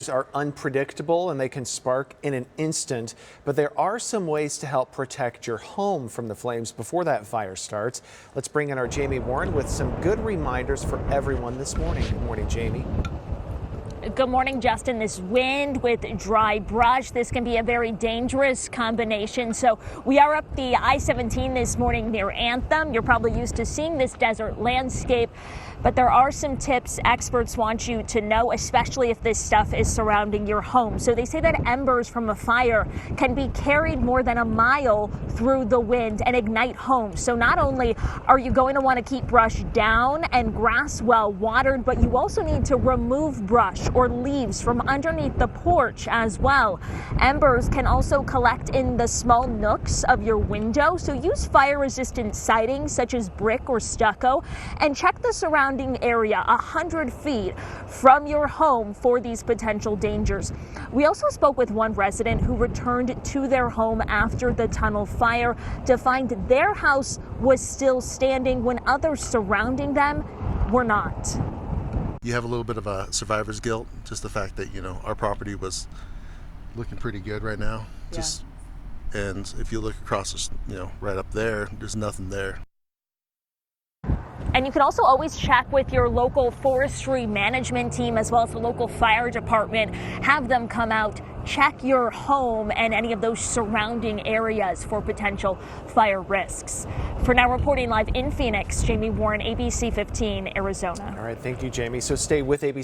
Are unpredictable and they can spark in an instant, but there are some ways to help protect your home from the flames before that fire starts. Let's bring in our Jamie Warren with some good reminders for everyone this morning. Good morning, Jamie. Good morning, Justin. This wind with dry brush, this can be a very dangerous combination. So we are up the I-17 this morning near Anthem. You're probably used to seeing this desert landscape, but there are some tips experts want you to know, especially if this stuff is surrounding your home. So they say that embers from a fire can be carried more than a mile through the wind and ignite homes. So not only are you going to want to keep brush down and grass well watered, but you also need to remove brush or leaves from underneath the porch as well. Embers can also collect in the small nooks of your window, so use fire-resistant siding such as brick or stucco, and check the surrounding area 100 feet from your home for these potential dangers. We also spoke with one resident who returned to their home after the tunnel fire to find their house was still standing when others surrounding them were not. You have a little bit of a survivor's guilt, just the fact that, our property was looking pretty good right now. And if you look across, right up there, there's nothing there. And you can also always check with your local forestry management team as well as the local fire department. Have them come out, check your home and any of those surrounding areas for potential fire risks. For now, reporting live in Phoenix, Jamie Warren, ABC 15, Arizona. All right, thank you, Jamie. So stay with ABC.